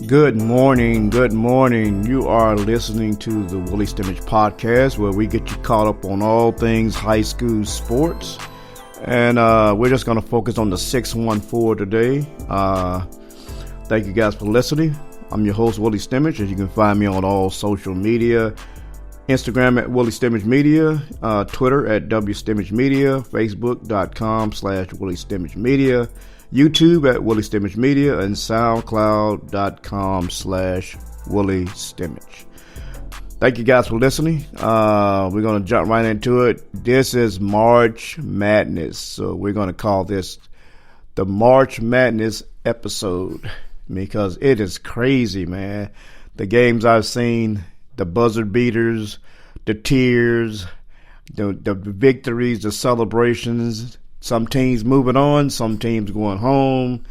Good morning. You are listening to the Willie Stimmage podcast, where we get you caught up on all things high school sports. And we're just going to focus on the 614 today. Thank you guys for listening. I'm your host, Willie Stimmage, and you can find me on all social media. Instagram at Willie Stimmage Media, Twitter at W Stimmage Media, Facebook.com/Willie Stimmage Media, YouTube at Willie Stimmage Media, and SoundCloud.com/Willie Stimmage. Thank you guys for listening. We're going to jump right into it. This is March Madness, so we're going to call this the March Madness episode because it is crazy, man. The games I've seen, the buzzer beaters, the tears, the victories, the celebrations. Some teams moving on, some teams going home.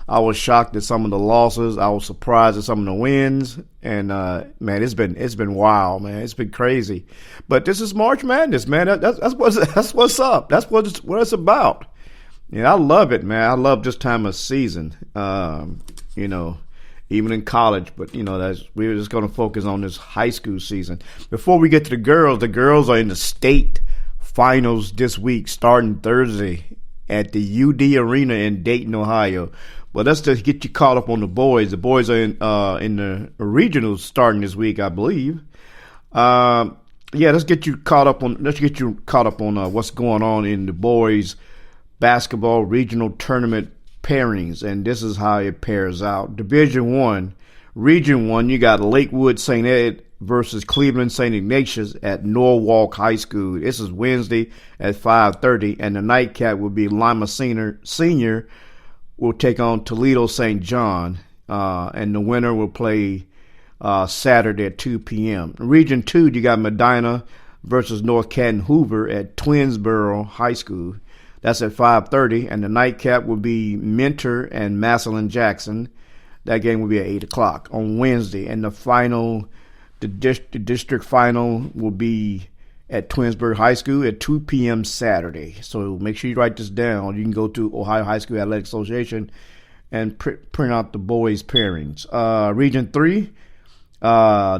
I was shocked at some of the losses. I was surprised at some of the wins. And man, it's been wild, man. It's been crazy. But this is March Madness, man. That's what's up. That's what it's about. Yeah, I love it, man. I love this time of season. Even in college, but we're just going to focus on this high school season. Before we get to the girls are in the state finals this week, starting Thursday at the UD Arena in Dayton, Ohio. But let's just get you caught up on the boys. The boys are in the regionals starting this week, I believe. Let's get you caught up on what's going on in the boys basketball regional tournament pairings, and this is how it pairs out. Division 1, Region 1, you got Lakewood St. Ed versus Cleveland St. Ignatius at Norwalk High School. This is Wednesday at 5:30, and the nightcap will be Lima Senior will take on Toledo St. John, and the winner will play Saturday at 2 p.m. Region 2, you got Medina versus North Canton Hoover at Twinsboro High School. That's at 5:30, and the nightcap will be Mentor and Massillon Jackson. That game will be at 8 o'clock on Wednesday, and the district final will be at Twinsburg High School at 2 p.m. Saturday. So make sure you write this down. You can go to Ohio High School Athletic Association and print out the boys' pairings. Region 3,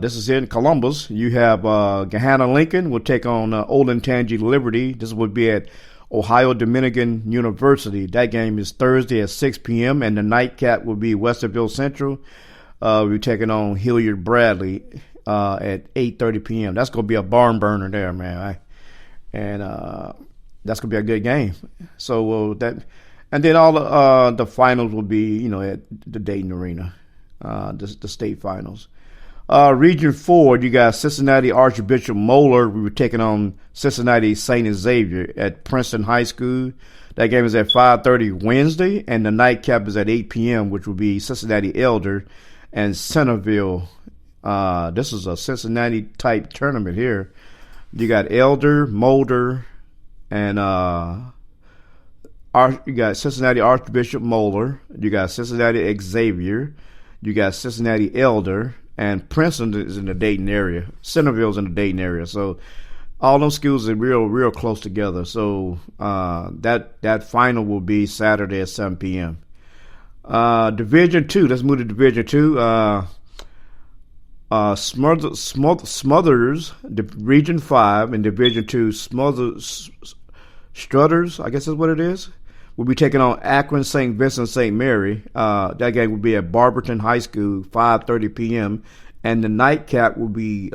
this is in Columbus. You have Gahanna Lincoln will take on Olentangy Liberty. This would be at Ohio Dominican University. That game is Thursday at 6 p.m. and the nightcap will be Westerville Central. We're taking on Hilliard Bradley at 8:30 p.m. That's going to be a barn burner there, man. That's going to be a good game. So and then all the finals will be, at the Dayton Arena, the state finals. Region 4, you got Cincinnati Archbishop Moeller. We were taking on Cincinnati St. Xavier at Princeton High School. That game is at 5:30 Wednesday, and the nightcap is at 8 p.m., which will be Cincinnati Elder and Centerville. This is a Cincinnati-type tournament here. You got Elder, Mulder, and you got Cincinnati Archbishop Moeller. You got Cincinnati Xavier. You got Cincinnati Elder. And Princeton is in the Dayton area. Centerville's in the Dayton area. So all those schools are real close together. So that final will be Saturday at 7 p.m. Division 2. Let's move to Division 2. Smothers, Region 5 in Division 2. Strutters, I guess is what it is. We'll be taking on Akron St. Vincent St. Mary. That game will be at Barberton High School, 5:30 p.m. And the nightcap will be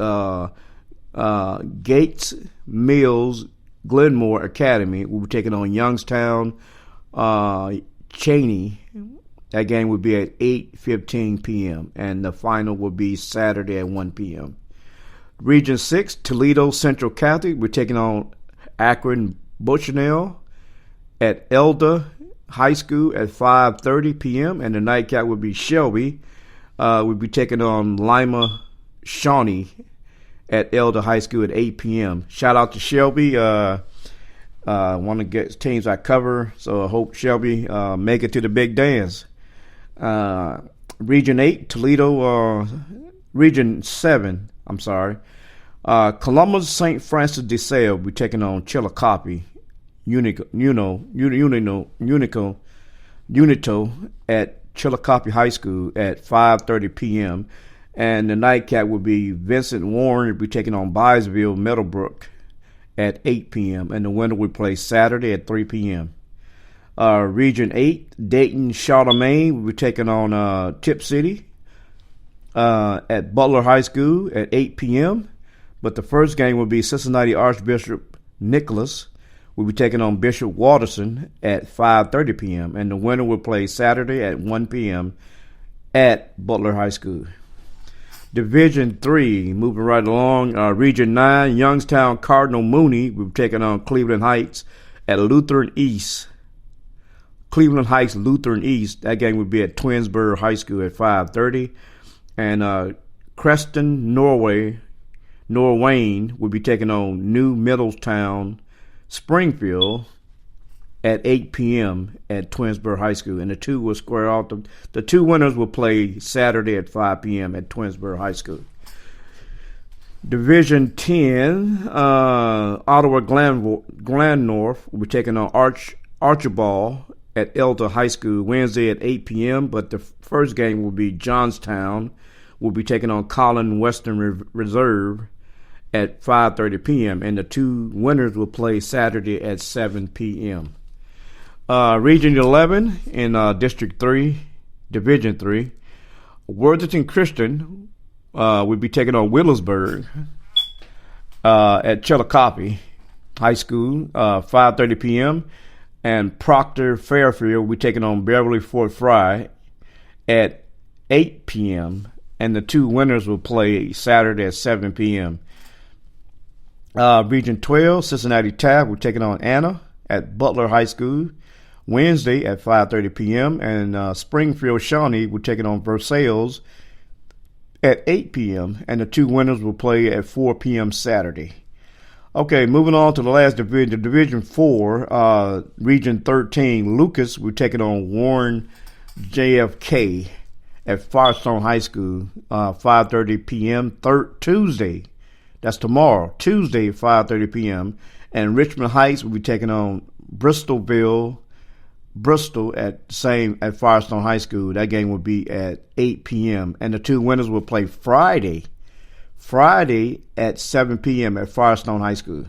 Gates Mills Glenmore Academy. We'll be taking on Youngstown Cheney. That game will be at 8:15 p.m. And the final will be Saturday at 1 p.m. Region 6, Toledo Central Catholic. We're taking on Akron Bushnell at Elda High School at 5:30 p.m. and the nightcap will be Shelby. We'll be taking on Lima Shawnee at Elda High School at 8 p.m. Shout out to Shelby. One of the teams I cover, so I hope Shelby make it to the big dance. Region 8, Toledo. Region 7, I'm sorry. Columbus St. Francis de Sales will be taking on Chillicothe. Unito at Chillicothe High School at 5:30 p.m. And the nightcap will be Vincent Warren will be taking on Byesville Meadowbrook at 8 p.m. And the winner will play Saturday at 3 p.m. Region 8, Dayton Charlemagne will be taking on Tip City at Butler High School at 8 p.m. But the first game will be Cincinnati Archbishop Nicholas will be taking on Bishop Watterson at 5:30 p.m. And the winner will play Saturday at 1 p.m. at Butler High School. Division 3, moving right along, Region 9, Youngstown Cardinal Mooney will be taking on Cleveland Heights at Lutheran East. Cleveland Heights Lutheran East, that game will be at Twinsboro High School at 5:30. And Creston Norwayne will be taking on New Middletown Springfield at 8 p.m. at Twinsboro High School. And the two will square off. The two winners will play Saturday at 5 p.m. at Twinsboro High School. Division 10, Ottawa Glennorth will be taking on Archibald at Elder High School Wednesday at 8 p.m. But the first game will be Johnstown will be taking on Collin Western Reserve at 5:30 p.m. And the two winners will play Saturday at 7 p.m. Region 11 in District 3, Division 3, Worthington Christian will be taking on Willisburg at Chillicothe High School, 5:30 p.m. And Proctor Fairfield will be taking on Beverly Fort Fry at 8 p.m. And the two winners will play Saturday at 7 p.m. Region 12, Cincinnati Taft will be taking on Anna at Butler High School Wednesday at 5:30 p.m. And Springfield Shawnee will take it on Versailles at 8 p.m. And the two winners will play at 4 p.m. Saturday. Okay, moving on to the last division, Division 4, Region 13, Lucas will take it on Warren JFK at Firestone High School, 5:30 p.m. Tuesday. That's tomorrow, Tuesday, 5:30 p.m. And Richmond Heights will be taking on Bristol at Firestone High School. That game will be at 8 p.m. And the two winners will play Friday at 7 p.m. at Firestone High School.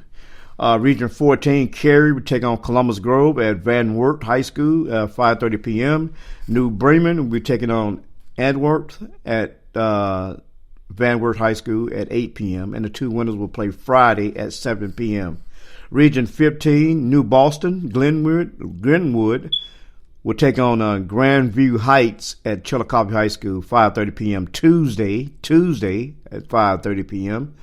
Region 14, Cary will take on Columbus Grove at Van Wert High School, 5:30 p.m. New Bremen will be taking on Antwerp at Van Wert High School at 8 p.m. And the two winners will play Friday at 7 p.m. Region 15, New Boston, Glenwood will take on Grandview Heights at Chillicothe High School, 5:30 p.m. Tuesday at 5:30 p.m.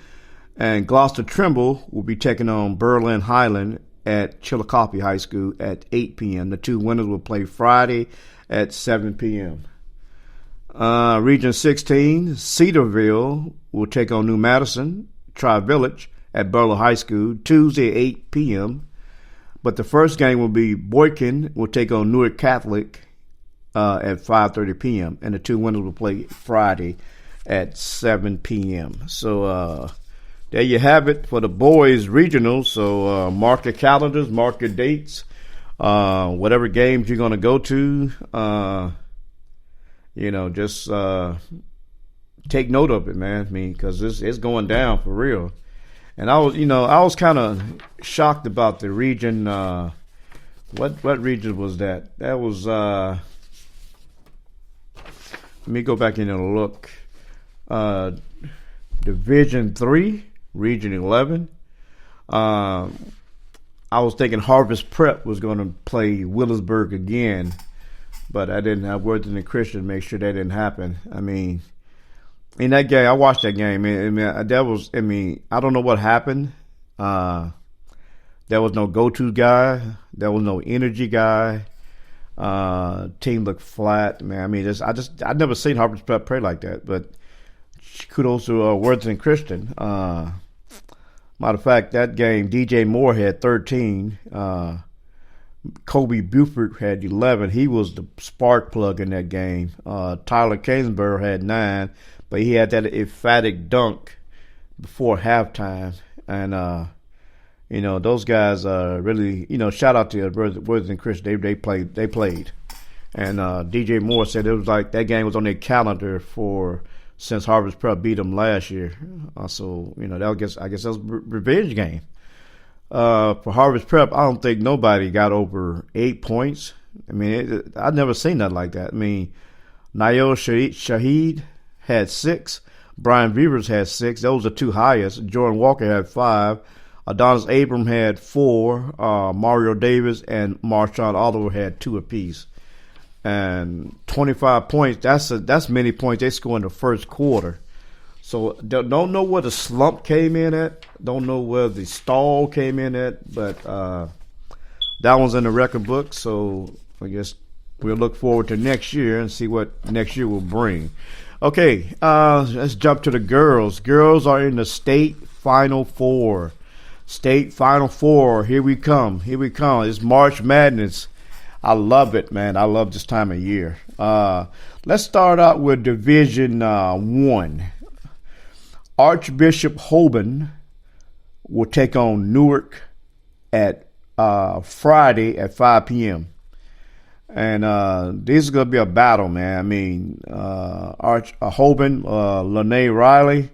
And Gloucester Trimble will be taking on Berlin Highland at Chillicothe High School at 8 p.m. The two winners will play Friday at 7 p.m. Region 16, Cedarville will take on New Madison Tri-Village at Burla High School Tuesday at 8 p.m. But the first game will be Boykin will take on Newark Catholic at 5:30 p.m. And the two winners will play Friday at 7 p.m. So there you have it for the boys regional. So mark your calendars, mark your dates, whatever games you're going to go to. Just take note of it, man. I mean, because it's going down for real. And I was kind of shocked about the region. What region was that? That was. Let me go back in and look. Division 3, Region 11. I was thinking Harvest Prep was going to play Willisburg again, but I didn't have Worthington Christian to make sure that didn't happen. I mean, in that game, I watched that game. I don't know what happened. There was no go-to guy. There was no energy guy. Team looked flat, man. I mean, I've never seen Harvest Prep play like that. But kudos to Worthington Christian. Matter of fact, that game, DJ Moore had 13. Kobe Buford had 11. He was the spark plug in that game. Tyler Kainsborough had 9, but he had that emphatic dunk before halftime. And, Those guys really, shout out to Worthington and Chris. They played. And DJ Moore said it was like that game was on their calendar since Harvest Prep beat them last year. So I guess that was a revenge game. For Harvest Prep, I don't think nobody got over 8 points. I mean, I've never seen nothing like that. I mean, Nail Shaheed had 6. Brian Beavers had 6. Those are 2 highest. Jordan Walker had 5. Adonis Abram had 4. Mario Davis and Marshawn Oliver had 2 apiece. And 25 points, that's many points they scored in the first quarter. So don't know where the slump came in at. Don't know where the stall came in at. But that one's in the record book. So I guess we'll look forward to next year and see what next year will bring. Okay, let's jump to the girls. Girls are in the state Final Four. State Final Four. Here we come. It's March Madness. I love it, man. I love this time of year. Let's start out with Division 1. Archbishop Hoban will take on Newark at Friday at 5 p.m. And this is going to be a battle, man. I mean, Hoban, Lene Riley,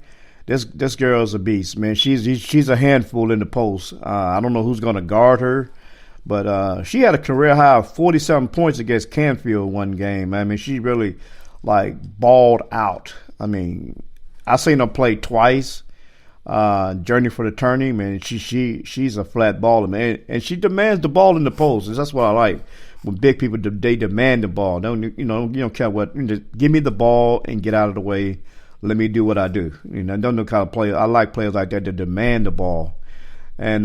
this girl's a beast, man. She's a handful in the post. I don't know who's going to guard her. But she had a career high of 47 points against Canfield one game. I mean, she really, balled out. I mean, I seen her play twice. Journey for the Tourney, man. She's a flat baller, man. And she demands the ball in the post. That's what I like. When big people, they demand the ball. You don't care what. Just give me the ball and get out of the way. Let me do what I do. Don't know kind of player. I like players like that demand the ball. And,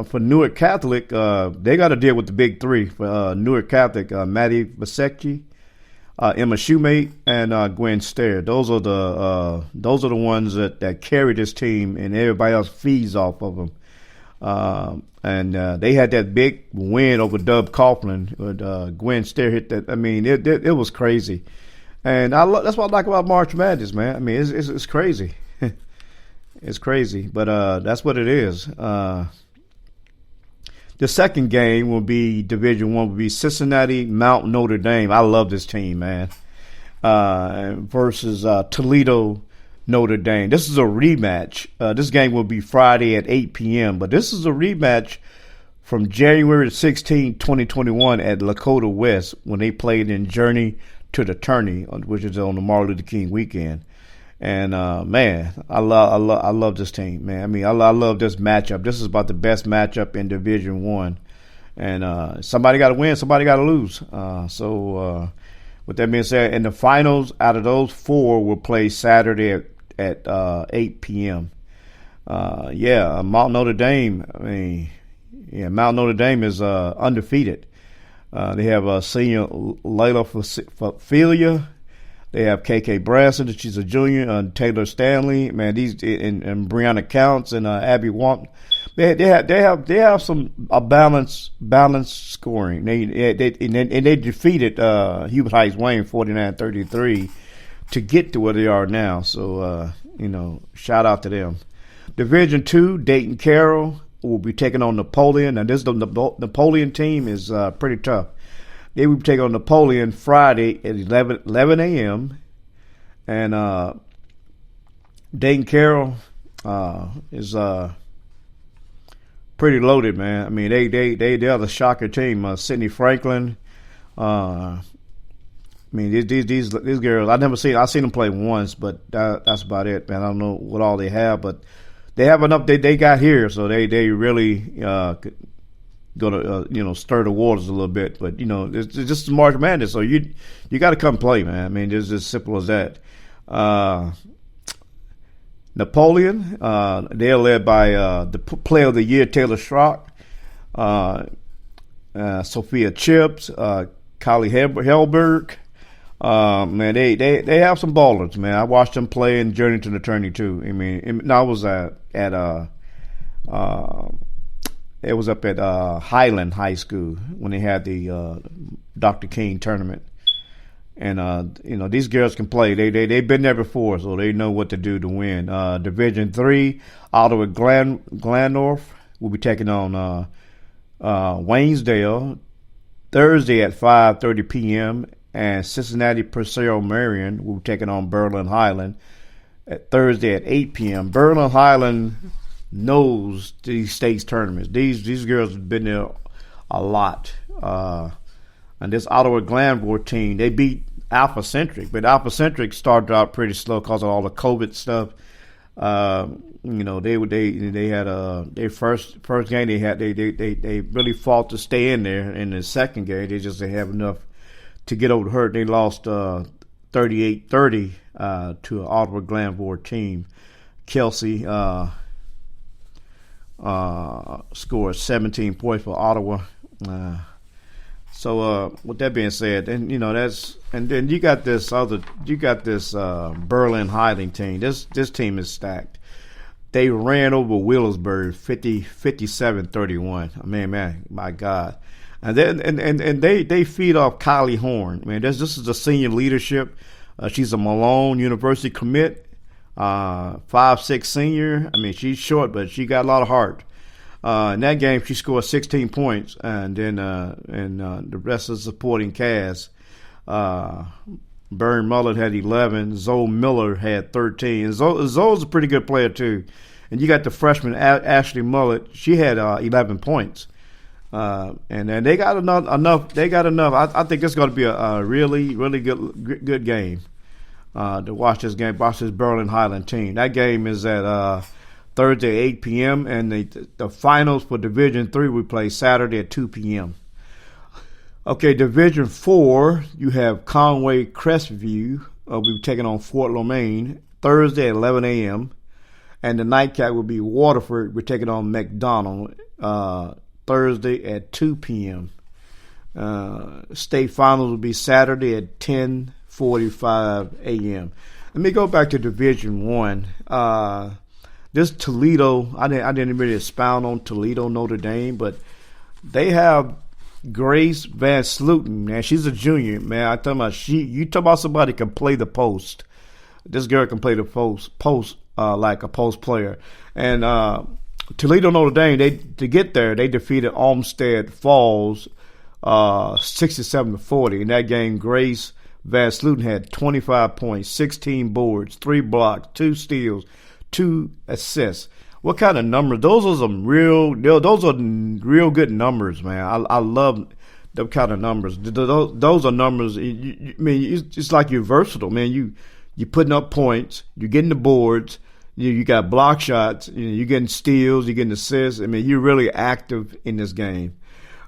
for Newark Catholic, they got to deal with the big 3. For Newark Catholic, Maddie Vasecki, Emma Shoemate, and Gwen Stair. Those are the ones that carry this team, and everybody else feeds off of them. And they had that big win over Dub Coughlin. But Gwen Stair hit that. I mean, it was crazy, and that's what I like about March Madness, man. I mean, it's crazy. It's crazy, but that's what it is. The second game will be Division 1, will be Cincinnati Mount Notre Dame. I love this team, man. Versus Toledo Notre Dame. This is a rematch. This game will be Friday at 8 p.m., but this is a rematch from January 16, 2021 at Lakota West when they played in Journey to the Tourney, which is on the Martin Luther King weekend. And man, I love this team, man. I mean, I love this matchup. This is about the best matchup in Division 1. And somebody got to win, somebody got to lose. So with that being said, in the finals, out of those 4 will play Saturday at 8 p.m. Mount Notre Dame. I mean, Mount Notre Dame is undefeated. They have senior Layla Filia. They have KK Branson, she's a junior, Taylor Stanley, man, these and Brianna Counts and Abby Wamp. They have some balanced scoring. They defeated Hubert Heights Wayne 49-33 to get to where they are now. So shout out to them. Division 2, Dayton Carroll will be taking on Napoleon. Now this Napoleon team is pretty tough. They will take on Napoleon Friday at 11 a.m. And Dayton Carroll is pretty loaded, man. I mean, they are the shocker team. Sydney Franklin. I mean, these girls. I've seen them play once, but that's about it, man. I don't know what all they have, but they have enough they got here, so they really gonna stir the waters a little bit. But it's just March Madness, so you got to come play, man. I mean, it's as simple as that. Napoleon, they're led by the Player of the Year Taylor Schrock, Sophia Chips, Kylie Helberg. Man, they have some ballers, man. I watched them play in Journey to the Tourney too. I mean, I was it was up at Highland High School when they had the Dr. King tournament. And these girls can play. They've been there before, so they know what to do to win. Division 3, Ottawa Glenwood will be taking on Waynesdale Thursday at 5:30 p.m. and Cincinnati Purcell Marion will be taking on Berlin Highland at Thursday at 8 p.m. Berlin Highland knows these states tournaments. These girls have been there a lot. And this Ottawa Glenwood team, they beat Alpha Centric, but Alpha Centric started out pretty slow because of all the COVID stuff. They had their first game they really fought to stay in there. In the second game, they just didn't have enough to get over the hurt. They lost 38-30 to an Ottawa Glenwood team. Kelsey scored 17 points for Ottawa. So with that being said, and then you got this Berlin Highland team. This team is stacked. They ran over Wheelersburg 57-31. Man, my God. And then and they feed off Kylie Horn. Man, this is the senior leadership. She's a Malone University commit, 5'6" senior. I mean, she's short, but she got a lot of heart. In that game, she scored 16 points, and then the rest of the supporting cast. Bern Mullet had 11. Zoe Miller had 13. And Zoe's a pretty good player too. And you got the freshman Ashley Mullet. She had 11 points. And then they got enough. They got enough. I think it's going to be a really, really good game to watch this game. Watch this Berlin Highland team. That game is at Thursday at 8 p.m. and the finals for Division 3 we play Saturday at 2 p.m. Okay, Division 4, you have Conway Crestview. We'll be taking on Fort Lomain Thursday at 11 a.m. And the nightcap will be Waterford. We're taking on McDonald Thursday at 2 p.m. State finals will be Saturday at 10:45 a.m. Let me go back to Division 1. This Toledo, I didn't really expound on Toledo, Notre Dame, but they have Grace Van Sluten, man. She's a junior, man. You talk about somebody can play the post. This girl can play the post like a post player. And Toledo, Notre Dame, to get there, they defeated Olmsted Falls 67-40. In that game, Grace Van Sluten had 25 points, 16 boards, 3 blocks, 2 steals, 2 assists. What kind of numbers? Those are real good numbers, man. I love them kind of numbers. Those are numbers. It's like you're versatile, man. You're putting up points. You're getting the boards. You got block shots. You're getting steals. You're getting assists. I mean, you're really active in this game.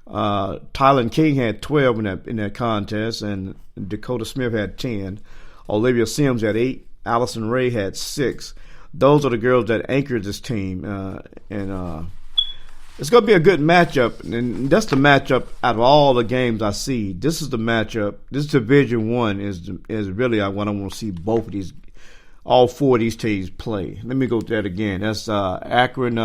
Tylen King had 12 in that contest, and Dakota Smith had 10. Olivia Sims had 8. Allison Ray had 6. Those are the girls that anchored this team, and it's going to be a good matchup. And that's the matchup out of all the games I see. This is the matchup. This Division 1 is really what I want to see all 4 of these teams play. Let me go through that again. That's Akron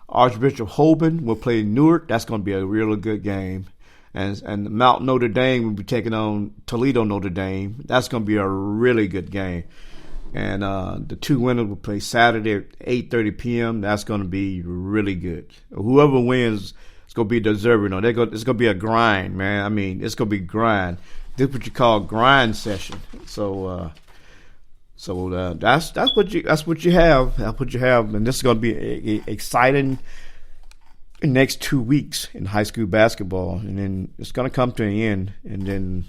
Archbishop Hoban will play Newark. That's going to be a really good game. And Mount Notre Dame will be taking on Toledo Notre Dame. That's going to be a really good game. And the 2 winners will play Saturday at 8:30 p.m. That's going to be really good. Whoever wins, it's going to be deserving. It's going to be a grind, man. I mean, it's going to be grind. This is what you call grind session. So that's what you have. That's what you have, and this is going to be exciting. In the next 2 weeks in high school basketball, and then it's going to come to an end, and then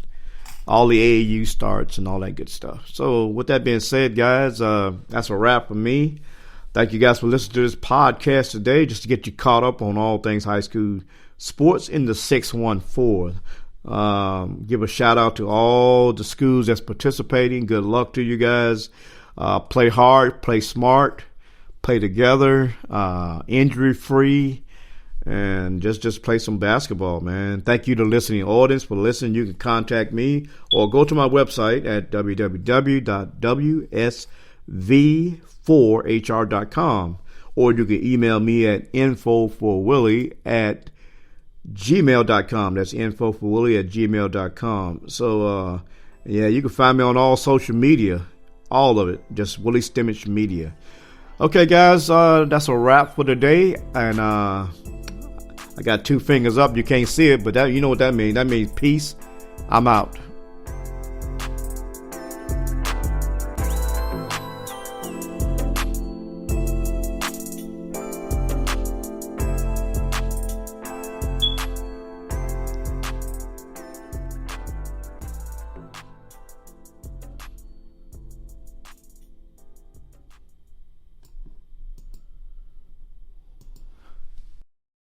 all the AAU starts and all that good stuff. So with that being said, guys, that's a wrap for me. Thank you guys for listening to this podcast today, just to get you caught up on all things high school sports in the 614. Give a shout out to all the schools that's participating. Good luck to you guys. Play hard, play smart, play together, injury free. And just play some basketball, man. Thank you to the listening audience for listening. You can contact me or go to my website at www.wsv4hr.com, or you can email me at info4willie@gmail.com. That's info4willie@gmail.com. So Yeah, you can find me on all social media. All of it. Just Willie Stimmich Media. Okay, guys, that's a wrap for today. And I got 2 fingers up. You can't see it, but that, you know what that means. That means peace. I'm out.